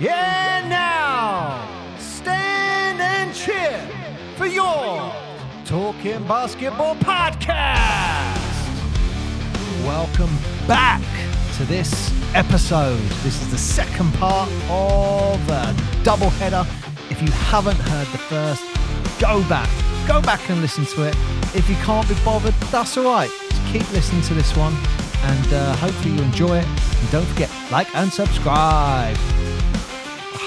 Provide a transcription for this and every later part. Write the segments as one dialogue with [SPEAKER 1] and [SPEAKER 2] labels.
[SPEAKER 1] Yeah, now stand and cheer for your Talking Basketball podcast. Welcome back to this episode. This is the second part of a doubleheader. If you haven't heard the first, go back and listen to it. If you can't be bothered, that's all right. Just keep listening to this one, and hopefully you enjoy it. And don't forget, like and subscribe.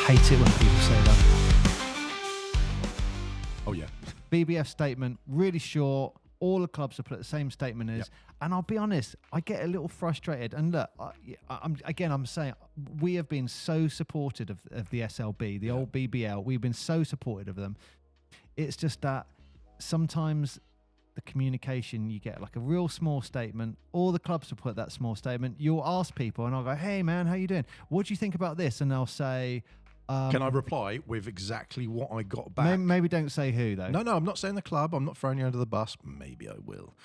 [SPEAKER 1] I hate it when people say that.
[SPEAKER 2] Oh, yeah.
[SPEAKER 1] BBF statement, really short. All the clubs have put the same statement as. Yep. And I'll be honest, I get a little frustrated. And look, I'm saying we have been so supportive of the SLB, the old BBL. We've been so supportive of them. It's just that sometimes the communication, you get like a real small statement. All the clubs have put that small statement. You'll ask people and I'll go, hey, man, how you doing? What do you think about this? And they'll say...
[SPEAKER 2] Can I reply with exactly what I got back?
[SPEAKER 1] Maybe don't say who, though.
[SPEAKER 2] No, I'm not saying the club. I'm not throwing you under the bus. Maybe I will.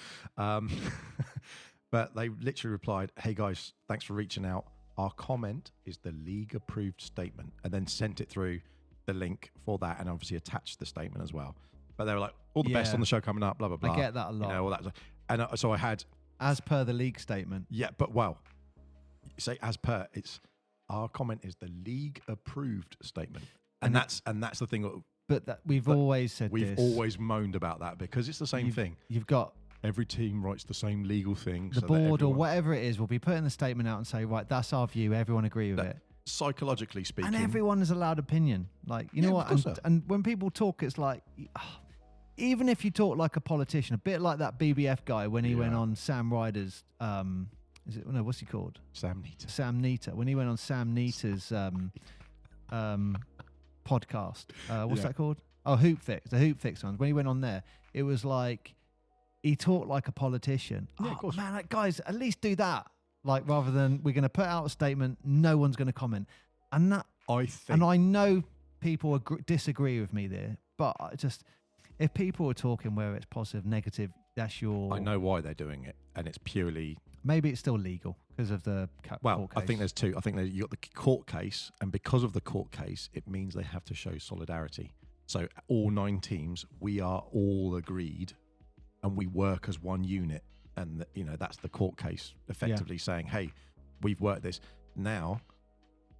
[SPEAKER 2] But they literally replied, hey, guys, thanks for reaching out. Our comment is the league-approved statement, and then sent it through the link for that, and obviously attached the statement as well. But they were like, all the best on the show coming up, blah, blah, blah.
[SPEAKER 1] I get that a lot.
[SPEAKER 2] You know, all that. And so I had...
[SPEAKER 1] As per the league statement.
[SPEAKER 2] Yeah, but, well, say as per, it's... Our comment is the league-approved statement, and that's the thing.
[SPEAKER 1] But we've always said
[SPEAKER 2] we've always moaned about that because it's the same thing.
[SPEAKER 1] You've got
[SPEAKER 2] every team writes the same legal thing.
[SPEAKER 1] The board or whatever it is will be putting the statement out and say, right, that's our view. Everyone agree with it.
[SPEAKER 2] Psychologically speaking,
[SPEAKER 1] and everyone is allowed opinion. Like you know what? And when people talk, it's like even if you talk like a politician, a bit like that BBF guy when he went on Sam Ryder's. What's he called?
[SPEAKER 2] Sam
[SPEAKER 1] Nita. When he went on Sam Nita's podcast. What's that called? Oh, Hoop Fix. The Hoop Fix ones. When he went on there, it was like he talked like a politician.
[SPEAKER 2] Yeah, of course.
[SPEAKER 1] Man, like, guys, at least do that. Like rather than we're going to put out a statement, no one's going to comment. And that I know people disagree with me there, but if people are talking where it's positive, negative, that's your...
[SPEAKER 2] I know why they're doing it, and it's purely...
[SPEAKER 1] Maybe it's still legal because of the court case.
[SPEAKER 2] I think there's two. I think you got the court case, and because of the court case, it means they have to show solidarity. So all 9 teams, we are all agreed, and we work as one unit. And that's the court case, effectively saying, "Hey, we've worked this." Now,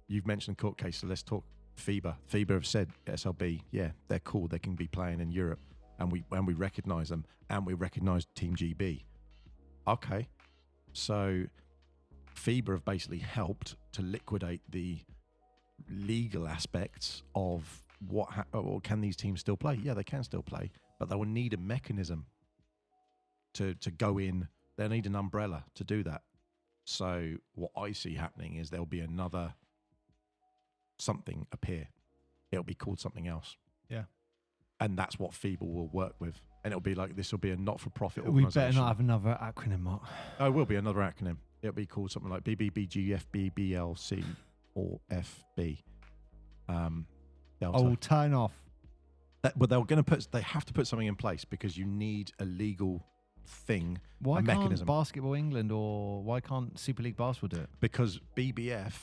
[SPEAKER 2] you've mentioned the court case, so let's talk FIBA. FIBA have said SLB, they're cool. They can be playing in Europe, and we recognise them, and we recognise Team GB. Okay. So FIBA have basically helped to liquidate the legal aspects of or can these teams still play? Yeah, they can still play, but they will need a mechanism to go in. They'll need an umbrella to do that. So what I see happening is there'll be another something appear. It'll be called something else.
[SPEAKER 1] Yeah.
[SPEAKER 2] And that's what FIBA will work with. And it'll be like, this will be a not-for-profit organisation.
[SPEAKER 1] We better not have another acronym, Mark.
[SPEAKER 2] Oh, it will be another acronym. It'll be called something like BBBGFBBLC or FB.
[SPEAKER 1] Turn off.
[SPEAKER 2] But they have to put something in place because you need a legal thing,
[SPEAKER 1] a mechanism. Why can't Basketball England or why can't Super League Basketball do it?
[SPEAKER 2] Because BBF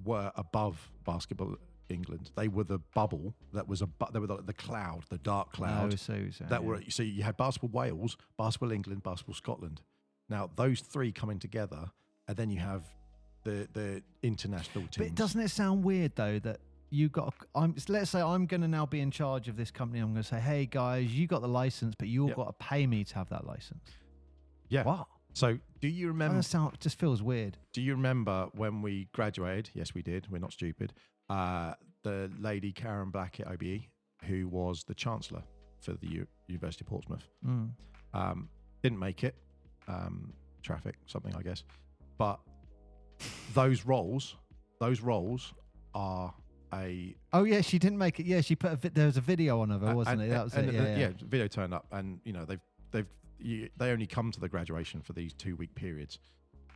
[SPEAKER 2] were above Basketball England. They were the bubble that was they were the cloud, the dark cloud. So you had Basketball Wales, Basketball England, Basketball Scotland. Now those 3 coming together, and then you have the international teams.
[SPEAKER 1] But doesn't it sound weird though that you got? Let's say I'm going to now be in charge of this company. I'm going to say, hey guys, you got the license, but you all got to pay me to have that license.
[SPEAKER 2] Yeah.
[SPEAKER 1] What?
[SPEAKER 2] So do you remember?
[SPEAKER 1] It just feels weird.
[SPEAKER 2] Do you remember when we graduated? Yes, we did. We're not stupid. The lady Karen Black at OBE, who was the Chancellor for the University of Portsmouth, didn't make it. Traffic, something, I guess. But those roles are a...
[SPEAKER 1] Oh, yeah, she didn't make it. Yeah, she put there was a video on of her, wasn't it? That was it.
[SPEAKER 2] Yeah, video turned up, and they only come to the graduation for these 2-week periods.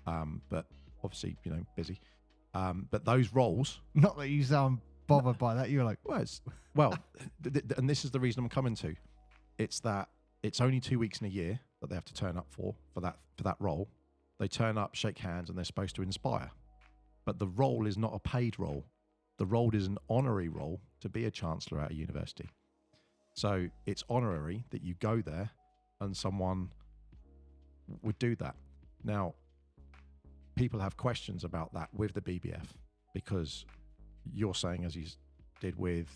[SPEAKER 2] But obviously, busy. But those roles...
[SPEAKER 1] Not that you sound bothered by that. You're like...
[SPEAKER 2] And this is the reason I'm coming to. It's that it's only 2 weeks in a year that they have to turn up for that role. They turn up, shake hands, and they're supposed to inspire. But the role is not a paid role. The role is an honorary role to be a chancellor at a university. So it's honorary that you go there and someone would do that. Now, people have questions about that with the BBF because you're saying, as you did with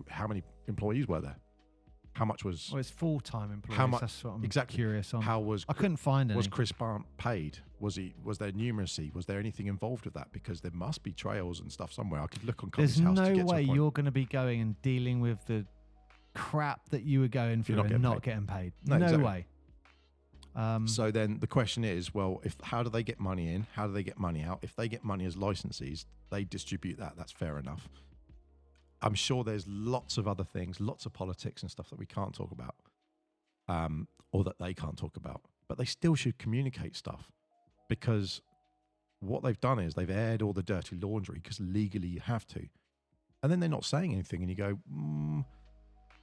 [SPEAKER 2] how many employees were there? How much was...
[SPEAKER 1] Well, it's full-time employees.
[SPEAKER 2] How much,
[SPEAKER 1] that's what I'm
[SPEAKER 2] exactly,
[SPEAKER 1] curious on.
[SPEAKER 2] I
[SPEAKER 1] couldn't find any.
[SPEAKER 2] Was Chris Barnes paid? Was there numeracy? Was there anything involved with that? Because there must be trails and stuff somewhere. I could look on Company's House to get to a point.
[SPEAKER 1] There's no way you're going to be going and dealing with the crap that you were going through and not getting paid. No
[SPEAKER 2] exactly.
[SPEAKER 1] way.
[SPEAKER 2] So then the question is, well, how do they get money in? How do they get money out? If they get money as licensees, they distribute that. That's fair enough. I'm sure there's lots of other things, lots of politics and stuff that we can't talk about, or that they can't talk about. But they still should communicate stuff, because what they've done is they've aired all the dirty laundry because legally you have to. And then they're not saying anything, and you go,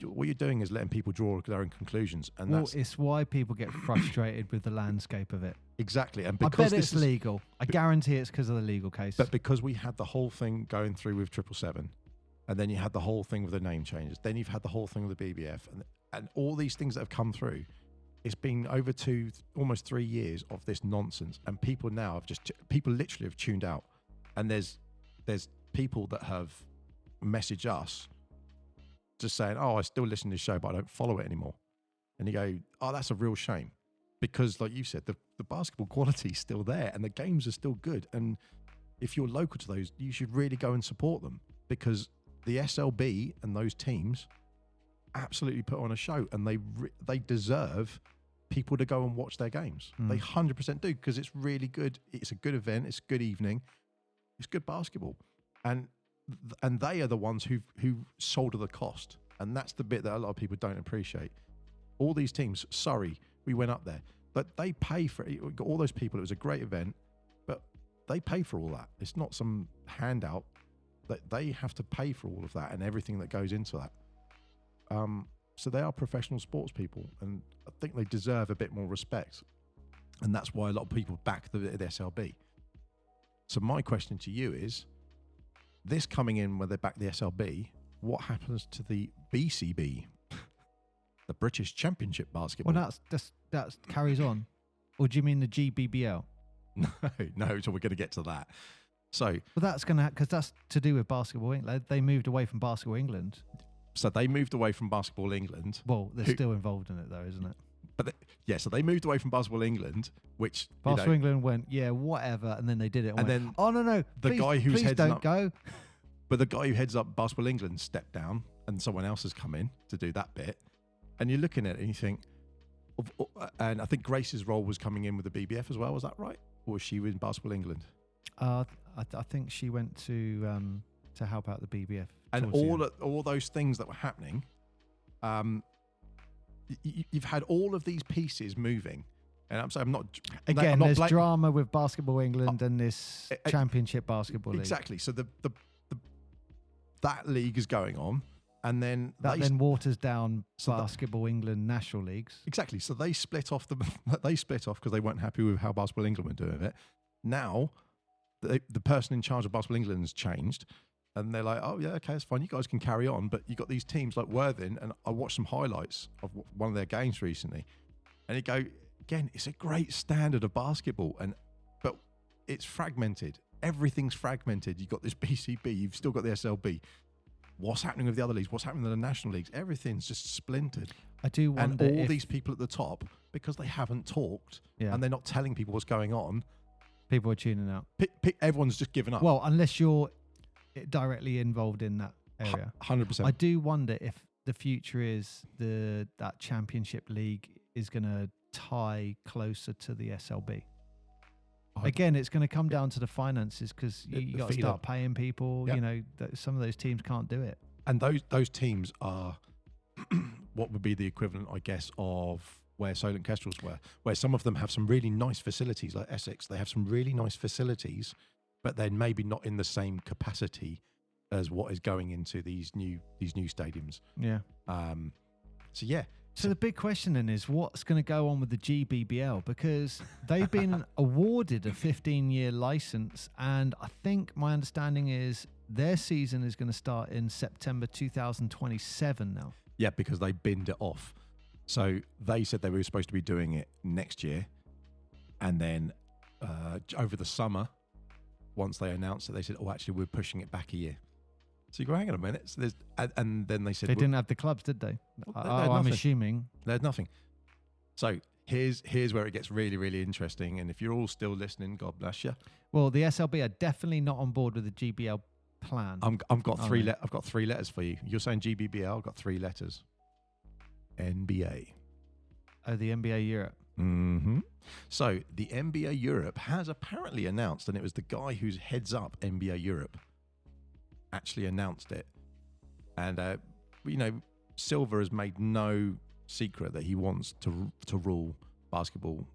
[SPEAKER 2] what you're doing is letting people draw their own conclusions. And
[SPEAKER 1] it's why people get frustrated with the landscape of it.
[SPEAKER 2] Exactly. And
[SPEAKER 1] because I bet it's legal. I guarantee it's because of the legal case.
[SPEAKER 2] But because we had the whole thing going through with 777, and then you had the whole thing with the name changes, then you've had the whole thing with the BBF, and all these things that have come through, it's been over almost 3 years of this nonsense. And people now people literally have tuned out. And there's people that have messaged us just saying, oh, I still listen to the show, but I don't follow it anymore. And you go, oh, that's a real shame. Because like you said, the basketball quality is still there and the games are still good. And if you're local to those, you should really go and support them, because the SLB and those teams absolutely put on a show, and they deserve people to go and watch their games. They 100% do, because it's really good. It's a good event. It's a good evening. It's good basketball. And they are the ones who shoulder the cost. And that's the bit that a lot of people don't appreciate. All these teams, sorry, we went up there, but they pay for it. All those people, it was a great event, but they pay for all that. It's not some handout. That they have to pay for all of that and everything that goes into that. So they are professional sports people, and I think they deserve a bit more respect. And that's why a lot of people back the SLB. So my question to you is, this coming in where they back the SLB, what happens to the BCB, the British Championship Basketball?
[SPEAKER 1] Well, that carries on. Or do you mean the GBBL?
[SPEAKER 2] No. So we're going to get to that. So,
[SPEAKER 1] well, that's going to, because that's to do with Basketball England. They moved away from Basketball England.
[SPEAKER 2] So they moved away from Basketball England.
[SPEAKER 1] Well, they're still involved in it, though, isn't it?
[SPEAKER 2] But so they moved away from Basketball England, which
[SPEAKER 1] Basketball England went, yeah, whatever, and then they did it. And
[SPEAKER 2] then,
[SPEAKER 1] oh no,
[SPEAKER 2] the guy who's
[SPEAKER 1] please don't go.
[SPEAKER 2] But the guy who heads up Basketball England stepped down, and someone else has come in to do that bit. And you're looking at it, and you think, and I think Grace's role was coming in with the BBF as well. Was that right? Or was she in Basketball England?
[SPEAKER 1] I think she went to help out the BBF.
[SPEAKER 2] And all those things that were happening, you've had all of these pieces moving. And I'm not...
[SPEAKER 1] Again, there's drama with Basketball England and this Championship Basketball League.
[SPEAKER 2] Exactly. So that league is going on. And then...
[SPEAKER 1] That then waters down Basketball England national leagues.
[SPEAKER 2] Exactly. So they split off because they weren't happy with how Basketball England were doing it. Now, the person in charge of Basketball England has changed. And they're like, oh, yeah, okay, it's fine. You guys can carry on. But you got these teams like Worthing, and I watched some highlights of one of their games recently. And you go, again, it's a great standard of basketball, but it's fragmented. Everything's fragmented. You've got this BCB. You've still got the SLB. What's happening with the other leagues? What's happening with the national leagues? Everything's just splintered.
[SPEAKER 1] I do wonder
[SPEAKER 2] and all these people at the top, because they haven't talked and they're not telling people what's going on.
[SPEAKER 1] People are tuning out.
[SPEAKER 2] Everyone's just given up.
[SPEAKER 1] Well, unless you're directly involved in that area.
[SPEAKER 2] 100%.
[SPEAKER 1] I do wonder if the future is that Championship League is going to tie closer to the SLB. Again, it's going to come down to the finances, because you got to start paying people. Yep. You know, some of those teams can't do it.
[SPEAKER 2] And those teams are what would be the equivalent, I guess, of where Solent Kestrels were, where some of them have some really nice facilities, like Essex. They have some really nice facilities, but then maybe not in the same capacity as what is going into these new stadiums.
[SPEAKER 1] Yeah. So the big question then is what's going to go on with the GBBL, because they've been awarded a 15-year license, and I think my understanding is their season is going to start in September 2027 now.
[SPEAKER 2] Yeah, because they binned it off. So they said they were supposed to be doing it next year, and then over the summer, once they announced it, they said, "Oh, actually, we're pushing it back a year." So you go, hang on a minute. So and then they said
[SPEAKER 1] they didn't have the clubs, did they? I'm assuming
[SPEAKER 2] there's nothing. So here's where it gets really, really interesting. And if you're all still listening, God bless you.
[SPEAKER 1] Well, the SLB are definitely not on board with the GBL plan.
[SPEAKER 2] I've got three letters for you. You're saying GBBL. I've got 3 letters. NBA.
[SPEAKER 1] Oh, the NBA Europe.
[SPEAKER 2] Mm-hmm. So the NBA Europe has apparently announced, and it was the guy who's heads up NBA Europe actually announced it. And, Silver has made no secret that he wants to rule basketball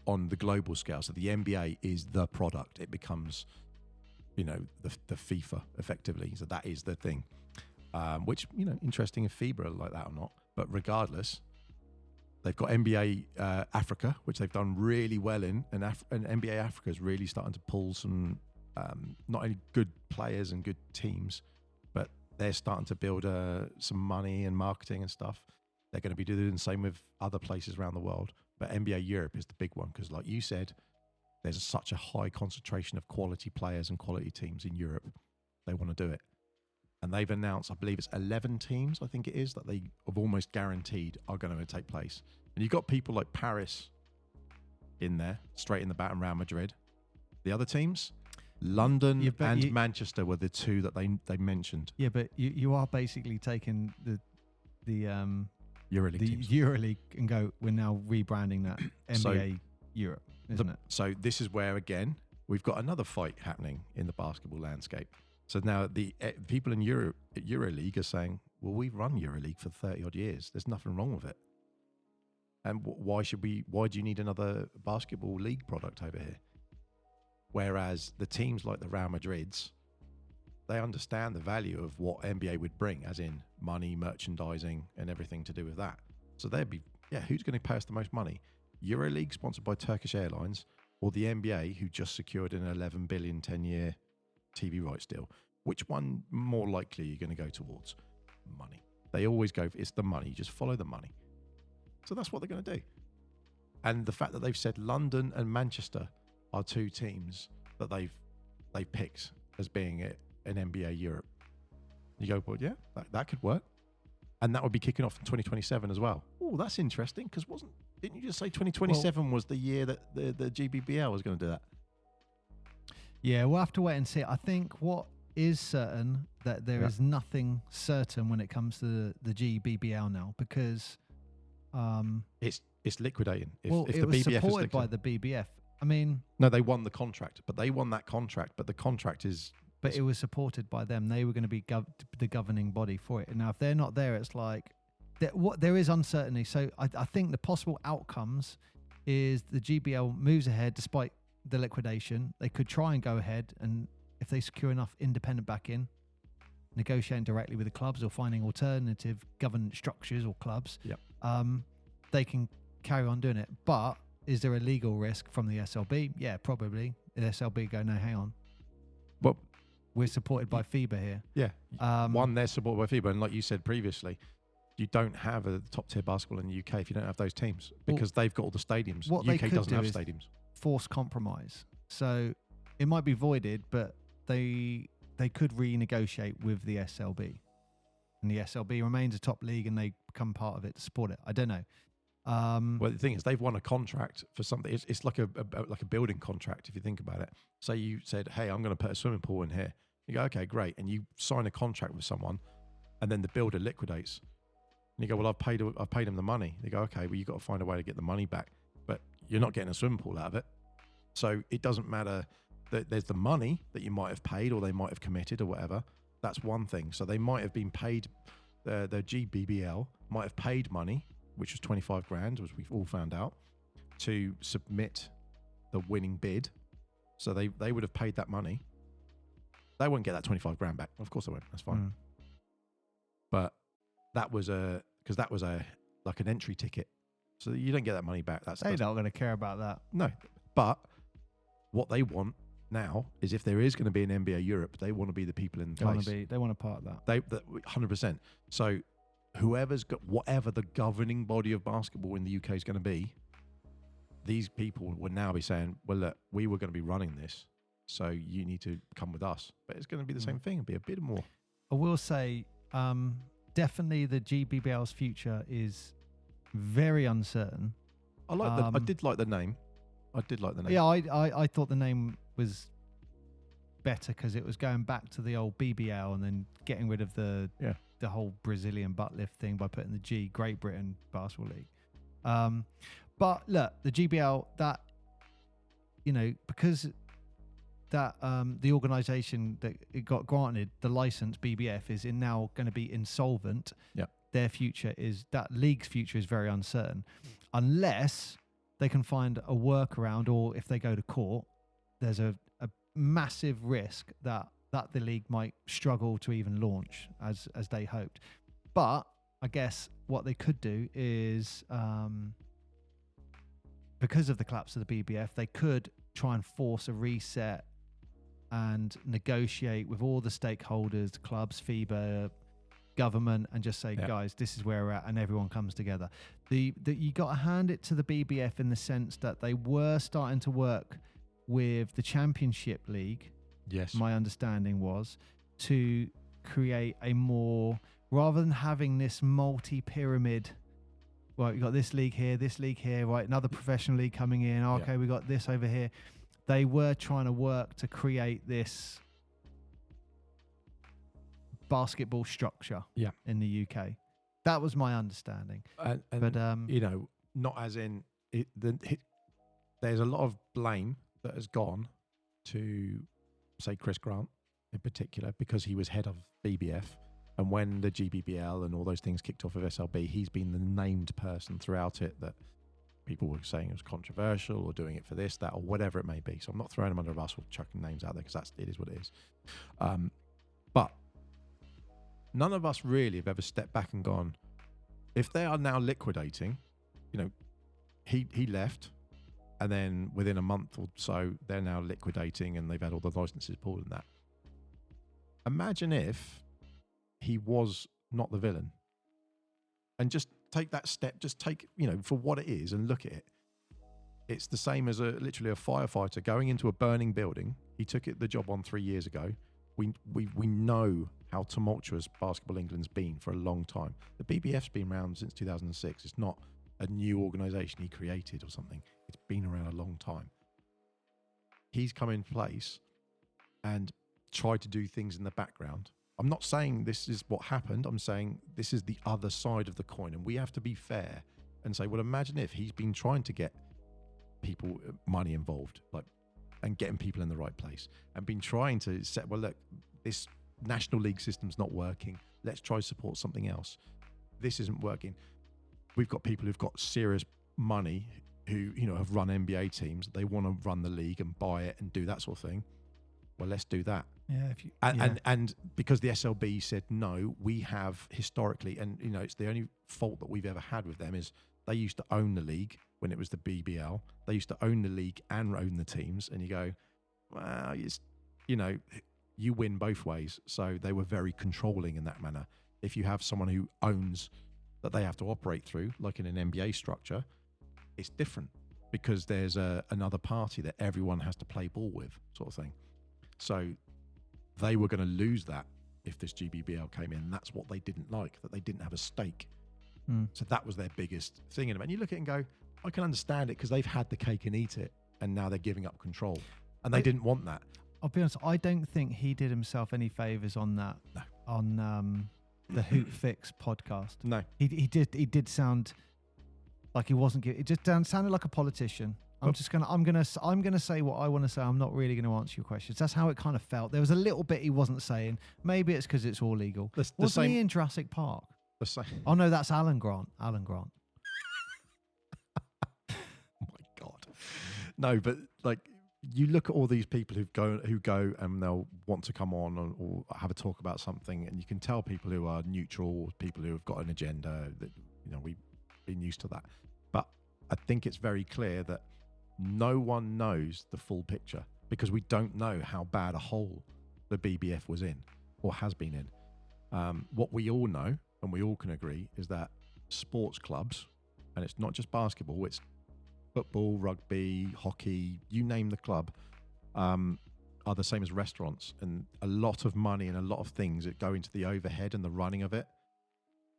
[SPEAKER 2] on the global scale. So the NBA is the product. It becomes, the FIFA effectively. So that is the thing. Which, interesting if FIBA are like that or not. But regardless, they've got NBA Africa, which they've done really well in. And NBA Africa is really starting to pull some not only good players and good teams, but they're starting to build some money and marketing and stuff. They're going to be doing the same with other places around the world. But NBA Europe is the big one because, like you said, there's such a high concentration of quality players and quality teams in Europe. They want to do it. And they've announced, I believe it's 11 teams, I think it is, that they have almost guaranteed are going to take place. And you've got people like Paris in there, straight in the bat, and Real Madrid. The other teams, London and Manchester were the 2 that they mentioned.
[SPEAKER 1] Yeah, but you are basically taking the
[SPEAKER 2] EuroLeague
[SPEAKER 1] and go, we're now rebranding that NBA Europe, isn't it?
[SPEAKER 2] So this is where, again, we've got another fight happening in the basketball landscape. So now the people in EuroLeague are saying, well, we've run EuroLeague for 30 odd years. There's nothing wrong with it. And why do you need another basketball league product over here? Whereas the teams like the Real Madrids, they understand the value of what NBA would bring, as in money, merchandising, and everything to do with that. So they'd be, who's going to pay us the most money? EuroLeague, sponsored by Turkish Airlines, or the NBA, who just secured an 11 billion 10-year TV rights deal? Which one more likely are you going to go towards? Money. They always go, it's the money. You just follow the money. So that's what they're going to do. And the fact that they've said London and Manchester are 2 teams that they've picked as being an NBA Europe. You go, well, yeah, that could work. And that would be kicking off in 2027 as well. Oh, that's interesting, because didn't you just say 2027 was the year that the GBBL was going to do that?
[SPEAKER 1] Yeah, we'll have to wait and see. I think what is certain, that there is nothing certain when it comes to the GBBL now, because
[SPEAKER 2] it's liquidating.
[SPEAKER 1] It was supported by the BBF. I mean,
[SPEAKER 2] no, they won the contract, but they won that contract. But the contract is.
[SPEAKER 1] But it was supported by them. They were going to be the governing body for it. And now, if they're not there, it's like there is uncertainty. So I think the possible outcomes is the GBL moves ahead despite the liquidation. They could try and go ahead, and if they secure enough independent back-in, negotiating directly with the clubs or finding alternative governance structures or clubs, they can carry on doing it. But is there a legal risk from the SLB? Yeah, probably. The SLB go, no, hang on.
[SPEAKER 2] Well,
[SPEAKER 1] we're supported by FIBA here.
[SPEAKER 2] Yeah. They're supported by FIBA. And like you said previously, you don't have a top-tier basketball in the UK if you don't have those teams, because they've got all the stadiums.
[SPEAKER 1] What
[SPEAKER 2] UK doesn't have stadiums.
[SPEAKER 1] Forced compromise. So it might be voided, but they could renegotiate with the SLB. And the SLB remains a top league and they become part of it to support it. I don't know.
[SPEAKER 2] Well, the thing is, they've won a contract for something. It's like a building contract, if you think about it. Say you said, hey, I'm going to put a swimming pool in here. You go, okay, great. And you sign a contract with someone, and then the builder liquidates. And you go, well, I've paid him the money. They go, okay, well, you've got to find a way to get the money back. But you're not getting a swimming pool out of it. So it doesn't matter that there's the money that you might have paid or they might have committed or whatever. That's one thing. So they might have been paid, the GBBL might have paid money, which was 25 grand, as we've all found out, to submit the winning bid. So they would have paid that money. They won't get that 25 grand back. Of course they won't. That's fine. But that was a like an entry ticket. So you don't get that money back.
[SPEAKER 1] They're not going to care about that.
[SPEAKER 2] No. But what they want now is if there is going to be an NBA Europe, they want to be the people in place.
[SPEAKER 1] They want to part of that.
[SPEAKER 2] They 100%. So whoever's got whatever the governing body of basketball in the UK is going to be, these people would now be saying, well, look, we were going to be running this, so you need to come with us. But it's going to be the same thing. It'll be a bit more.
[SPEAKER 1] I will say, definitely the GBBL's future is very uncertain.
[SPEAKER 2] I did like the name.
[SPEAKER 1] Yeah, I thought the name was better because it was going back to the old BBL and then getting rid of the whole Brazilian butt lift thing by putting the G, Great Britain Basketball League. But look, the GBL, that, because that the organisation that it got granted the license, BBF, is now going to be insolvent.
[SPEAKER 2] Yeah.
[SPEAKER 1] Their future that league's future is very uncertain, unless they can find a workaround, or if they go to court, there's a massive risk that the league might struggle to even launch as they hoped. But I guess what they could do is, because of the collapse of the BBF, they could try and force a reset and negotiate with all the stakeholders, clubs, FIBA, government, and just say, guys, this is where we're at, and everyone comes together. You got to hand it to the BBF in the sense that they were starting to work with the Championship League.
[SPEAKER 2] Yes.
[SPEAKER 1] My understanding was to create a more, rather than having this multi-pyramid, right, we got this league here, right, another professional league coming in, okay, we got this over here. They were trying to work to create this basketball structure in the UK. That was my understanding.
[SPEAKER 2] But not as in there's a lot of blame that has gone to, say, Chris Grant in particular, because he was head of BBF, and when the GBBL and all those things kicked off of SLB, he's been the named person throughout it that people were saying it was controversial or doing it for this, that, or whatever it may be. So I'm not throwing him under a bus or chucking names out there, because it is what it is. But none of us really have ever stepped back and gone, if they are now liquidating, he left, and then within a month or so, they're now liquidating and they've had all the licenses pulled and that. Imagine if he was not the villain. And just take that step, just take, for what it is and look at it. It's the same as literally a firefighter going into a burning building. He took the job on 3 years ago. We know how tumultuous Basketball England's been for a long time. The BBF's been around since 2006. It's not a new organisation he created or something. It's been around a long time. He's come in place and tried to do things in the background. I'm not saying this is what happened. I'm saying this is the other side of the coin, and we have to be fair and say, well, imagine if he's been trying to get people, money involved, and getting people in the right place, and been trying to set, well, look, this National League system's not working. Let's try to support something else. This isn't working. We've got people who've got serious money who, have run NBA teams. They want to run the league and buy it and do that sort of thing. Well, let's do that.
[SPEAKER 1] Yeah.
[SPEAKER 2] And because the SLB said no, we have historically, and it's the only fault that we've ever had with them is they used to own the league when it was the BBL. They used to own the league and own the teams, and you go, well, you win both ways. So they were very controlling in that manner. If you have someone who owns that they have to operate through, like in an NBA structure, it's different because there's another party that everyone has to play ball with, sort of thing. So they were going to lose that if this GBBL came in. That's what they didn't like, that they didn't have a stake. So that was their biggest thing in it. And you look at it and go, I can understand it because they've had the cake and eat it, and now they're giving up control. And they didn't want that.
[SPEAKER 1] I'll be honest, I don't think he did himself any favours on that.
[SPEAKER 2] No.
[SPEAKER 1] On the Hoop Fix podcast.
[SPEAKER 2] No.
[SPEAKER 1] He did sound like he wasn't giving, it just sounded like a politician. I'm gonna say what I want to say. I'm not really going to answer your questions. That's how it kind of felt. There was a little bit he wasn't saying. Maybe it's because it's all legal. Wasn't he in Jurassic Park?
[SPEAKER 2] The same.
[SPEAKER 1] Oh no, that's Alan Grant.
[SPEAKER 2] Oh my God. No, but you look at all these people who go and they'll want to come on or have a talk about something, and you can tell people who are neutral, people who have got an agenda that been used to that. But I think it's very clear that no one knows the full picture because we don't know how bad a hole the BBF was in or has been in. What we all know, and we all can agree, is that sports clubs, and it's not just basketball, it's football, rugby, hockey, you name the club, are the same as restaurants. And a lot of money and a lot of things that go into the overhead and the running of it.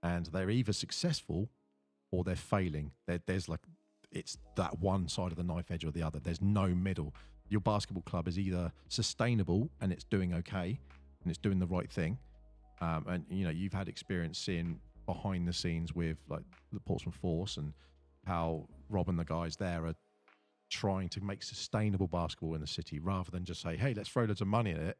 [SPEAKER 2] And they're either successful or they're failing. There's like, it's that one side of the knife edge or the other. There's no middle. Your basketball club is either sustainable and it's doing okay and it's doing the right thing. And, you know, you've had experience seeing behind the scenes with like the Portsmouth Force and how Rob and the guys there are trying to make sustainable basketball in the city rather than just say, hey, let's throw loads of money at it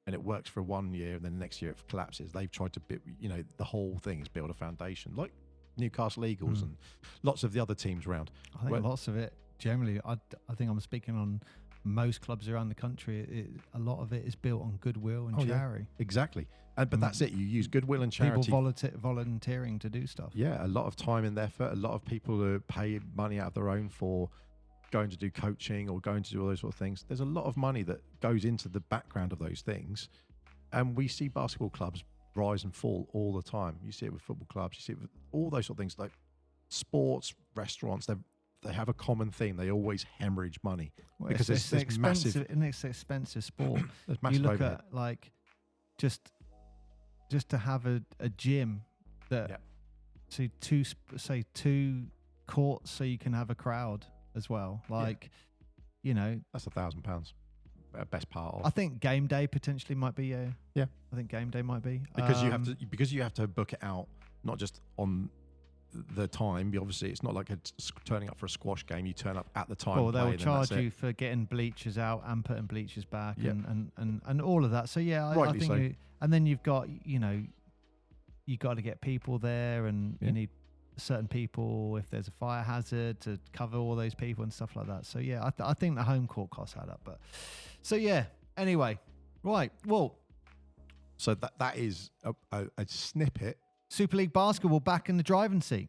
[SPEAKER 2] and it works for 1 year and then the next year it collapses. They've tried to, you know, the whole thing is build a foundation like Newcastle Eagles and lots of the other teams around.
[SPEAKER 1] I think lots of it, generally, I think I'm speaking on most clubs around the country, a lot of it is built on goodwill and charity.
[SPEAKER 2] Yeah, exactly. But that's it. You use goodwill and charity.
[SPEAKER 1] People volunteering to do stuff.
[SPEAKER 2] Yeah, a lot of time and effort. A lot of people who pay money out of their own for going to do coaching or going to do all those sort of things. There's a lot of money that goes into the background of those things. And we see basketball clubs rise and fall all the time. You see it with football clubs. You see it with all those sort of things like sports, restaurants. They have a common theme. They always hemorrhage money because it's massive.
[SPEAKER 1] And it's expensive sport.
[SPEAKER 2] There's massive
[SPEAKER 1] you look
[SPEAKER 2] overhead.
[SPEAKER 1] at like just to have a gym that say two courts so you can have a crowd as well. Like, you know,
[SPEAKER 2] that's £1,000. Best part of.
[SPEAKER 1] I think game day potentially might be.
[SPEAKER 2] Yeah.
[SPEAKER 1] I think game day might be
[SPEAKER 2] because you have to book it out, not just on the time. Obviously, it's not like turning up for a squash game. You turn up at the time.
[SPEAKER 1] Well, they'll charge you for getting bleachers out and putting bleachers back and all of that. So yeah, I think. So. And then you've got, you know, you got to get people there, and you need certain people if there's a fire hazard to cover all those people and stuff like that. So yeah, I think the home court costs add up. But so yeah. Anyway, right. Well,
[SPEAKER 2] so that is a snippet.
[SPEAKER 1] Super League basketball back in the driving seat.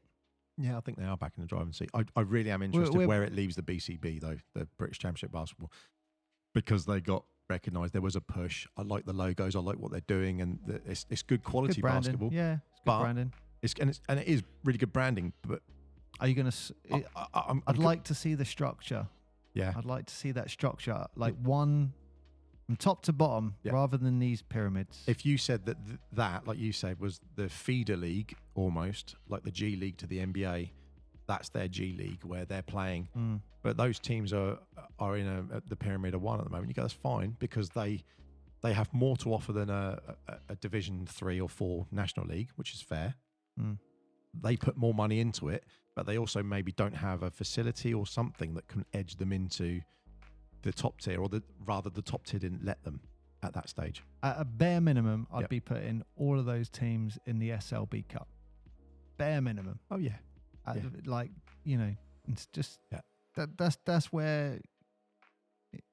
[SPEAKER 2] Yeah, I think they are back in the driving seat. I really am interested where it leaves the BCB though, the British Championship Basketball, because they got recognised. There was a push. I like the logos. I like what they're doing, and it's good quality basketball.
[SPEAKER 1] Yeah, it's good branding.
[SPEAKER 2] And it is really good branding. But
[SPEAKER 1] are you going to? I'd like to see the structure.
[SPEAKER 2] Yeah,
[SPEAKER 1] I'd like to see that structure, like one from top to bottom, rather than these pyramids.
[SPEAKER 2] If you said that, like you said, was the feeder league almost, like the G League to the NBA, that's their G League where they're playing. But those teams are in the pyramid of one at the moment. You go, that's fine because they have more to offer than a Division 3 or 4 National League, which is fair. They put more money into it, but they also maybe don't have a facility or something that can edge them into the top tier, or rather the top tier didn't let them at that stage.
[SPEAKER 1] At a bare minimum, I'd be putting all of those teams in the SLB Cup. Bare minimum.
[SPEAKER 2] Oh yeah.
[SPEAKER 1] Like, you know, it's just that's where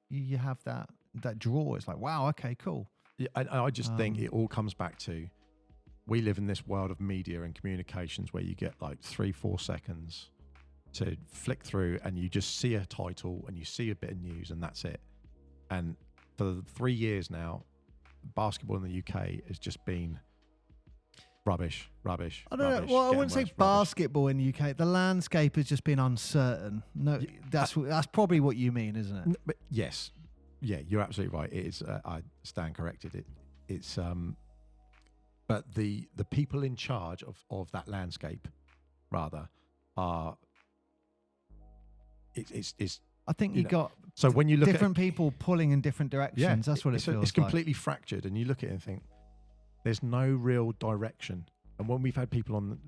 [SPEAKER 1] you have that draw. It's like, wow, okay, cool.
[SPEAKER 2] Yeah, I just think it all comes back to, we live in this world of media and communications where you get like 3-4 seconds to flick through and you just see a title and you see a bit of news and that's it. And for 3 years now, basketball in the UK has just been rubbish.
[SPEAKER 1] I don't know. Well, I wouldn't say basketball in the UK. The landscape has just been uncertain. No, that's probably what you mean, isn't it?
[SPEAKER 2] But yes, yeah, you're absolutely right. It is. I stand corrected. It's but the people in charge of that landscape, rather, are. It's.
[SPEAKER 1] I think you got
[SPEAKER 2] so when you look
[SPEAKER 1] different people pulling in different directions. That's what it feels like.
[SPEAKER 2] It's completely fractured, and you look at it and think there's no real direction. And when we've had people on,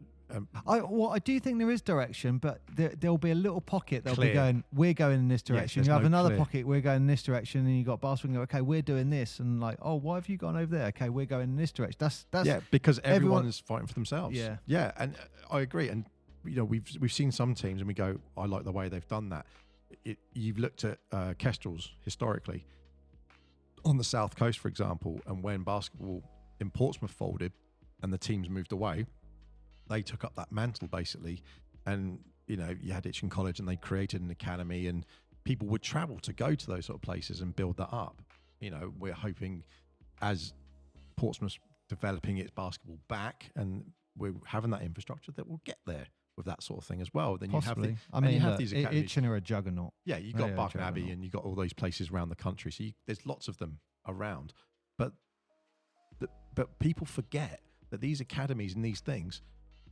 [SPEAKER 1] I do think there is direction, but there'll be a little pocket. They'll be going, we're going in this direction.
[SPEAKER 2] Yes,
[SPEAKER 1] you have another pocket, we're going in this direction, and you got basketball. Okay, we're doing this, and like, oh, why have you gone over there? Okay, we're going in this direction. That's
[SPEAKER 2] because everyone is fighting for themselves.
[SPEAKER 1] Yeah,
[SPEAKER 2] and I agree. And you know, we've seen some teams, and we go, I like the way they've done that. You've looked at Kestrels historically on the South Coast, for example, and when basketball in Portsmouth folded and the teams moved away, they took up that mantle basically and you know, you had Itchen College, and they created an academy, and people would travel to go to those sort of places and build that up. You know, we're hoping as Portsmouth's developing its basketball back, and we're having that infrastructure, that we'll get there with that sort of thing as well. Then
[SPEAKER 1] Possibly.
[SPEAKER 2] you
[SPEAKER 1] I mean,
[SPEAKER 2] you have
[SPEAKER 1] look,
[SPEAKER 2] these academies.
[SPEAKER 1] Itchen are a juggernaut.
[SPEAKER 2] Yeah, you've got Barking Abbey, and you've got all those places around the country. So there's lots of them around. But people forget that these academies and these things,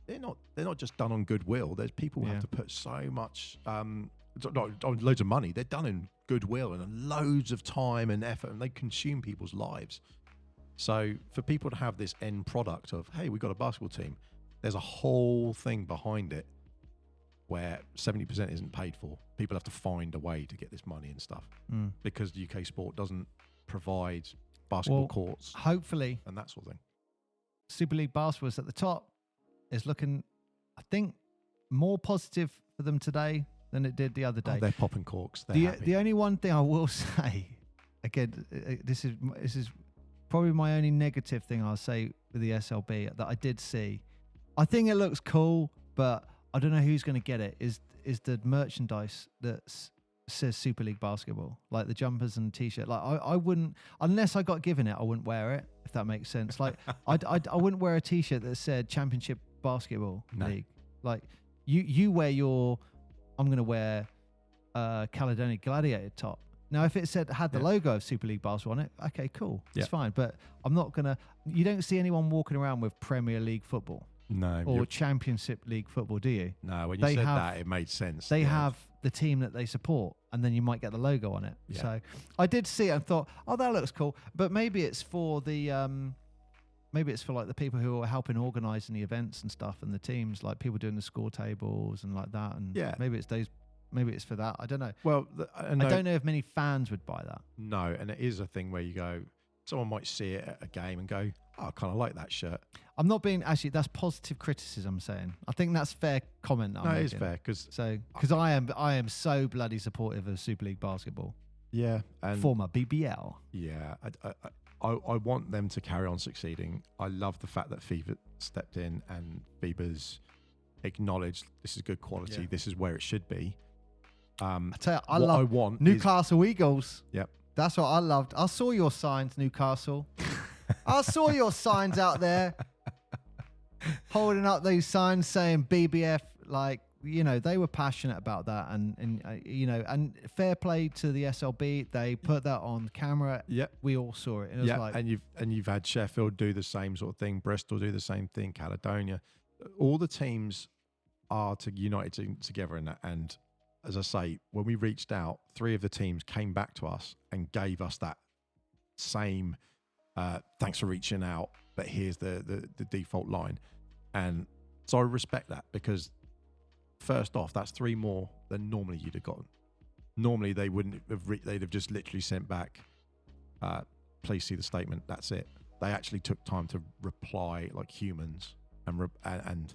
[SPEAKER 2] they're not just done on goodwill. There's people who have to put so much, loads of money. They're done in goodwill and loads of time and effort, and they consume people's lives. So for people to have this end product of, hey, we've got a basketball team, there's a whole thing behind it where 70% isn't paid for. People have to find a way to get this money and stuff because UK sport doesn't provide basketball courts.
[SPEAKER 1] Hopefully,
[SPEAKER 2] and that sort of thing.
[SPEAKER 1] Super League basketball is at the top. Is looking, I think, more positive for them today than it did the other day.
[SPEAKER 2] Oh, they're popping corks. The
[SPEAKER 1] only one thing I will say, again, this is probably my only negative thing I'll say with the SLB that I did see. I think it looks cool, but I don't know who's going to get it. Is the merchandise that says Super League basketball, like the jumpers and t-shirt? Like I wouldn't, unless I got given it, I wouldn't wear it. If that makes sense. Like I wouldn't wear a t-shirt that said Championship Basketball League. Like you wear your, I'm going to wear Caledonia Gladiator top. Now, if it had the logo of Super League basketball on it, okay, cool, it's fine. But I'm not gonna. You don't see anyone walking around with Premier League football, or Championship League football, do you?
[SPEAKER 2] No. When you said that, it made sense.
[SPEAKER 1] They have the team that they support, and then you might get the logo on it. Yeah. So I did see it and thought, oh, that looks cool. But maybe it's for the maybe it's for like the people who are helping organising the events and stuff, and the teams, like people doing the score tables and like that. And maybe it's those. Maybe it's for that. I don't know. Well, I don't know if many fans would buy that.
[SPEAKER 2] No, and it is a thing where you go, someone might see it at a game and go, oh, I kind of like that shirt.
[SPEAKER 1] I'm not being, actually, that's positive criticism I'm saying. I think that's fair comment.
[SPEAKER 2] No, it is fair.
[SPEAKER 1] Because I am so bloody supportive of Super League basketball.
[SPEAKER 2] Yeah.
[SPEAKER 1] And former BBL.
[SPEAKER 2] Yeah. I want them to carry on succeeding. I love the fact that FIBA stepped in and FIBA's acknowledged this is good quality. This is where it should be.
[SPEAKER 1] I tell you, I want Newcastle Eagles.
[SPEAKER 2] Yep.
[SPEAKER 1] That's what I loved. I saw your signs, Newcastle. I saw your signs out there holding up these signs saying BBF. Like, you know, they were passionate about that, and you know, and fair play to the SLB. They put that on camera.
[SPEAKER 2] Yep.
[SPEAKER 1] We all saw it. And it was like,
[SPEAKER 2] and you've had Sheffield do the same sort of thing. Bristol do the same thing. Caledonia. All the teams are united together in that. And as I say, when we reached out, 3 of the teams came back to us and gave us that same thanks for reaching out, but here's the default line. And so I respect that, because first off, that's 3 more than normally you'd have gotten. Normally they wouldn't have, they'd have just literally sent back, please see the statement, that's it. They actually took time to reply like humans, and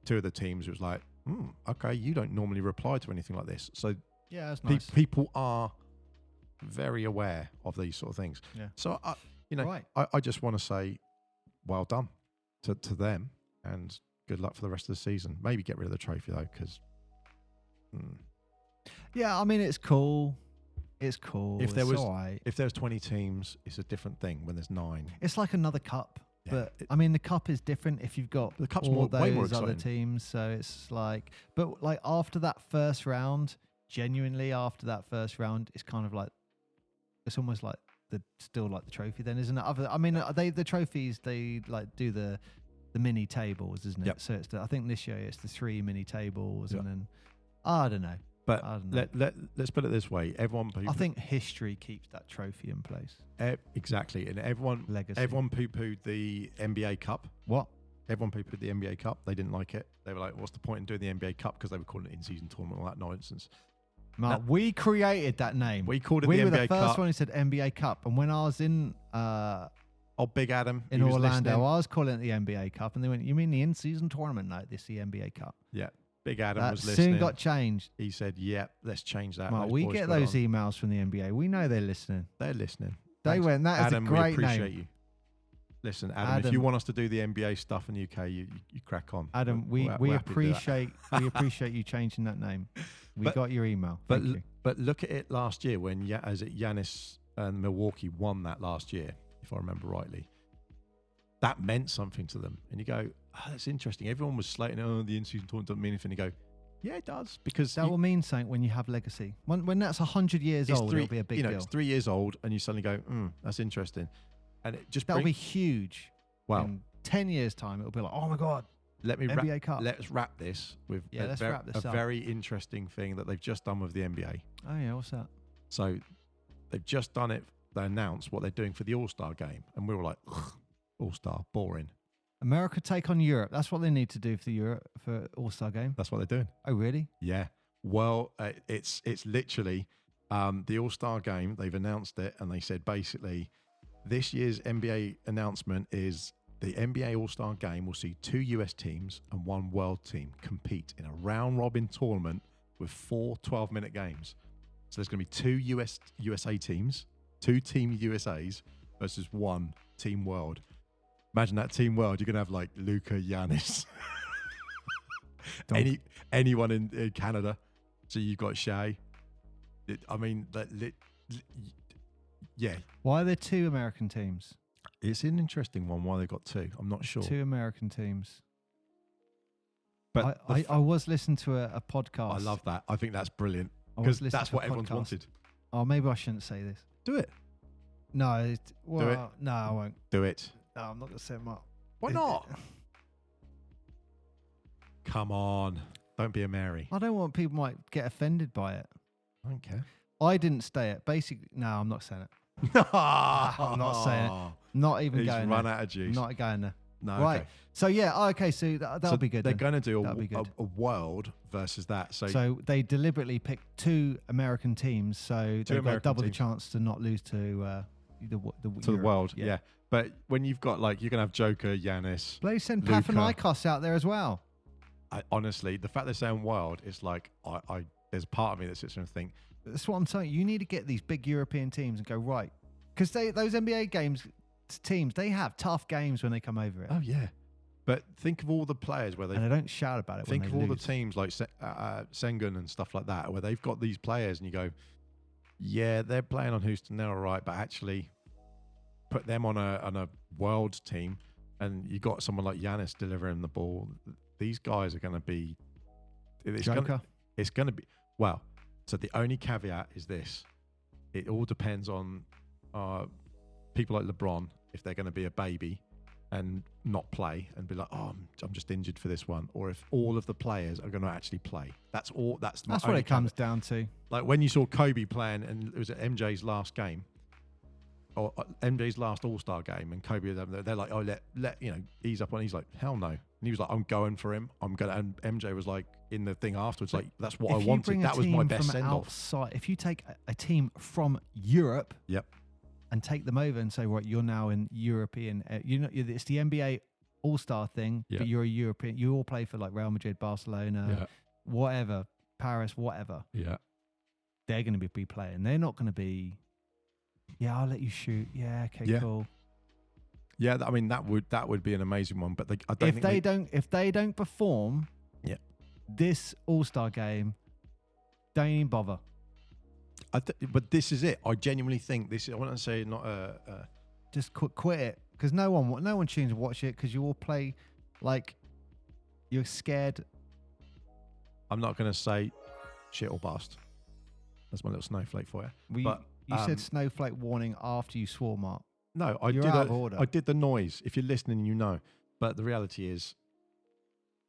[SPEAKER 2] 2 of the teams, it was like, okay, you don't normally reply to anything like this. So
[SPEAKER 1] yeah, that's nice.
[SPEAKER 2] People are very aware of these sort of things.
[SPEAKER 1] Yeah.
[SPEAKER 2] So I just want to say, well done to them, and good luck for the rest of the season. Maybe get rid of the trophy though, because.
[SPEAKER 1] Yeah, I mean it's cool. It's cool.
[SPEAKER 2] If there was 20 teams, it's a different thing. When there's 9,
[SPEAKER 1] it's like another cup. Yeah, but I mean, the cup is different if you've got
[SPEAKER 2] the cup's
[SPEAKER 1] all
[SPEAKER 2] way more
[SPEAKER 1] those other teams. So it's like, but like after that first round, genuinely after that first round, it's kind of like, it's almost like still like the trophy then, isn't it? I mean, the trophies, they like do the mini tables, isn't it?
[SPEAKER 2] Yep.
[SPEAKER 1] So it's I think this year it's the 3 mini tables, and then I don't know.
[SPEAKER 2] But let's put it this way: I
[SPEAKER 1] think history keeps that trophy in place.
[SPEAKER 2] Exactly, and everyone poo-pooed the NBA Cup.
[SPEAKER 1] What?
[SPEAKER 2] Everyone poo-pooed the NBA Cup. They didn't like it. They were like, "What's the point in doing the NBA Cup?" Because they were calling it in-season tournament, all that nonsense.
[SPEAKER 1] Mark, we created that name.
[SPEAKER 2] We called it the NBA Cup.
[SPEAKER 1] We were the first one who said NBA Cup, and when I was in
[SPEAKER 2] Big Adam
[SPEAKER 1] in Orlando, I was calling it the NBA Cup, and they went, "You mean the in-season tournament? No, this is the NBA Cup."
[SPEAKER 2] Yeah. Big Adam was listening.
[SPEAKER 1] Soon got changed.
[SPEAKER 2] He said, "Yep, let's change that."
[SPEAKER 1] Well, we get those emails from the NBA. We know they're listening.
[SPEAKER 2] They're listening.
[SPEAKER 1] They went, "That is a great name."
[SPEAKER 2] We appreciate you. Listen, Adam, if you want us to do the NBA stuff in the UK, you crack on.
[SPEAKER 1] Adam, we appreciate you changing that name. We got your email. Thank you.
[SPEAKER 2] But look at it last year when Giannis and Milwaukee won that last year, if I remember rightly. That meant something to them. And you go, that's interesting. Everyone was slating, the in-season tournament doesn't mean anything. You go, yeah, it does. Because
[SPEAKER 1] that will mean something when you have legacy. When that's 100 years old, it'll be a big deal.
[SPEAKER 2] It's 3 years old and you suddenly go, that's interesting. And it just
[SPEAKER 1] that'll be huge.
[SPEAKER 2] Well,
[SPEAKER 1] in 10 years' time, it'll be like, oh my God, NBA Cup.
[SPEAKER 2] Let's wrap this with a
[SPEAKER 1] up.
[SPEAKER 2] very interesting thing that they've just done with the NBA.
[SPEAKER 1] Oh yeah, what's that?
[SPEAKER 2] So they've just done it. They announced what they're doing for the All-Star game. And we were like, All-Star, boring.
[SPEAKER 1] America take on Europe. That's what they need to do for All-Star game.
[SPEAKER 2] That's what they're doing.
[SPEAKER 1] Oh, really?
[SPEAKER 2] Yeah. Well, it's literally the All-Star game. They've announced it, and they said basically this year's NBA announcement is the NBA All-Star game will see 2 US teams and 1 world team compete in a round-robin tournament with 4 12-minute games. So there's going to be 2 USA teams, 2 Team USAs versus 1 Team World. Imagine that Team World. You're going to have like Luka, Giannis, anyone in Canada. So you've got Shea. Yeah.
[SPEAKER 1] Why are there 2 American teams?
[SPEAKER 2] It's an interesting one why they got 2. I'm not sure.
[SPEAKER 1] 2 American teams.
[SPEAKER 2] But
[SPEAKER 1] I was listening to a podcast.
[SPEAKER 2] I love that. I think that's brilliant because that's what everyone's wanted.
[SPEAKER 1] Oh, maybe I shouldn't say this.
[SPEAKER 2] Do it.
[SPEAKER 1] No.
[SPEAKER 2] Do it.
[SPEAKER 1] No, I won't.
[SPEAKER 2] Do it.
[SPEAKER 1] No, I'm not going to set them up.
[SPEAKER 2] Why not? Come on. Don't be a Mary.
[SPEAKER 1] I don't want people might get offended by it.
[SPEAKER 2] I don't care.
[SPEAKER 1] I didn't stay it. Basically, no, I'm not saying it. I'm not saying it. Not even going there.
[SPEAKER 2] Run out of juice.
[SPEAKER 1] Not going there.
[SPEAKER 2] No.
[SPEAKER 1] Right.
[SPEAKER 2] Okay.
[SPEAKER 1] So, yeah. Okay. So that'll be good.
[SPEAKER 2] They're going to do
[SPEAKER 1] a
[SPEAKER 2] world versus that.
[SPEAKER 1] So they deliberately picked 2 American teams. So they've got double the chance to not lose to the
[SPEAKER 2] world. Yeah. But when you've got you're going to have Joker, Giannis.
[SPEAKER 1] They send Panathinaikos out there as well.
[SPEAKER 2] Honestly, the fact they're saying world is like, there's a part of me that sits there and think.
[SPEAKER 1] That's what I'm saying. You need to get these big European teams and go, right. Because those NBA teams, they have tough games when they come over it.
[SPEAKER 2] Oh, yeah. But think of all the players where
[SPEAKER 1] and they don't shout about it.
[SPEAKER 2] Think of all the teams like Sengun and stuff like that, where they've got these players and you go, yeah, they're playing on Houston, they're all right, but actually put them on a world team and you got someone like Giannis delivering the ball. These guys are going to be... It's going to be... Well, so the only caveat is this. It all depends on people like LeBron, if they're going to be a baby and not play and be like, oh, I'm just injured for this one. Or if all of the players are going to actually play. That's all. That's
[SPEAKER 1] what it comes down to.
[SPEAKER 2] Like when you saw Kobe playing and it was at MJ's last game or MJ's last All-Star game and Kobe, they're like, oh, let ease up on. He's like, hell no. And he was like, I'm going for him. I'm going to. And MJ was like in the thing afterwards, like, that's what I wanted. That was my best send-off.
[SPEAKER 1] If you take a team from Europe.
[SPEAKER 2] Yep.
[SPEAKER 1] And take them over and say, right, you're now in European. It's the NBA All-Star thing, but you're a European. You all play for like Real Madrid, Barcelona, whatever, Paris, whatever.
[SPEAKER 2] Yeah,
[SPEAKER 1] they're going to be playing. They're not going to be. Yeah, I'll let you shoot. Yeah, okay, cool.
[SPEAKER 2] Yeah, I mean that would be an amazing one. But
[SPEAKER 1] if they don't perform, this All-Star game, don't even bother.
[SPEAKER 2] But this is it. I genuinely think this. I want to say not
[SPEAKER 1] just quit it because no one tunes to watch it because you all play like you're scared.
[SPEAKER 2] I'm not going to say shit or bust. That's my little snowflake for you.
[SPEAKER 1] You said snowflake warning after you swore, Mark.
[SPEAKER 2] No, I did the noise. If you're listening, you know. But the reality is,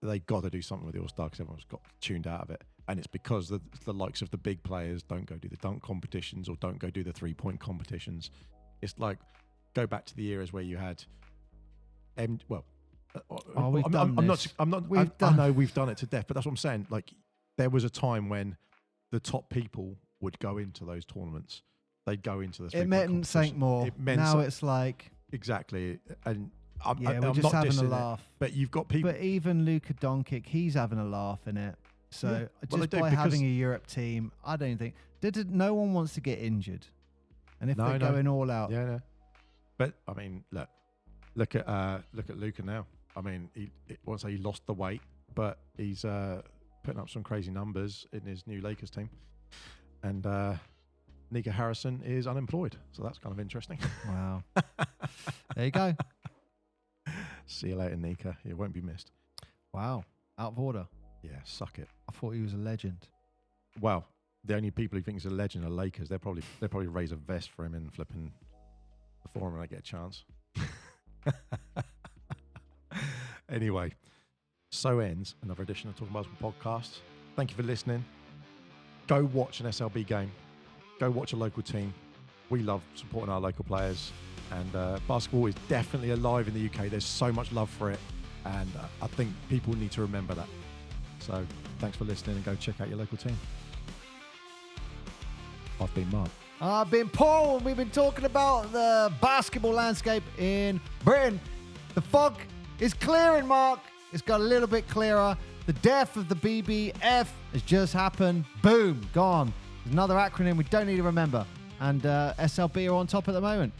[SPEAKER 2] they got to do something with the All-Star because everyone's got tuned out of it. And it's because the likes of the big players don't go do the dunk competitions or don't go do the 3-point competitions. It's like, go back to the eras where you had, I know we've done it to death, but that's what I'm saying. Like, there was a time when the top people would go into those tournaments. They'd go into the 3-point
[SPEAKER 1] competition. It meant something more. Now it's like...
[SPEAKER 2] Exactly. And
[SPEAKER 1] we're just having a laugh.
[SPEAKER 2] But you've got people...
[SPEAKER 1] But even Luka Doncic, he's having a laugh in it. So just by having a Europe team, I don't think no one wants to get injured, and if they're going all out,
[SPEAKER 2] But I mean, look, Look at Luka now. I mean, I won't say he lost the weight, but he's putting up some crazy numbers in his new Lakers team. And Nika Harrison is unemployed, so that's kind of interesting.
[SPEAKER 1] Wow. There you go.
[SPEAKER 2] See you later, Nika. You won't be missed.
[SPEAKER 1] Wow. Out of order.
[SPEAKER 2] Yeah, suck it.
[SPEAKER 1] I thought he was a legend.
[SPEAKER 2] Well, the only people who think he's a legend are Lakers. They'll probably raise a vest for him and flipping before him when I get a chance. Anyway, so ends another edition of Talking Basketball Podcast. Thank you for listening. Go watch an SLB game. Go watch a local team. We love supporting our local players. And basketball is definitely alive in the UK. There's so much love for it. And I think people need to remember that. So thanks for listening and go check out your local team. I've been Mark.
[SPEAKER 1] I've been Paul, and we've been talking about the basketball landscape in Britain. The fog is clearing, Mark. It's got a little bit clearer. The death of the BBF has just happened. Boom, gone. There's another acronym we don't need to remember. And SLB are on top at the moment.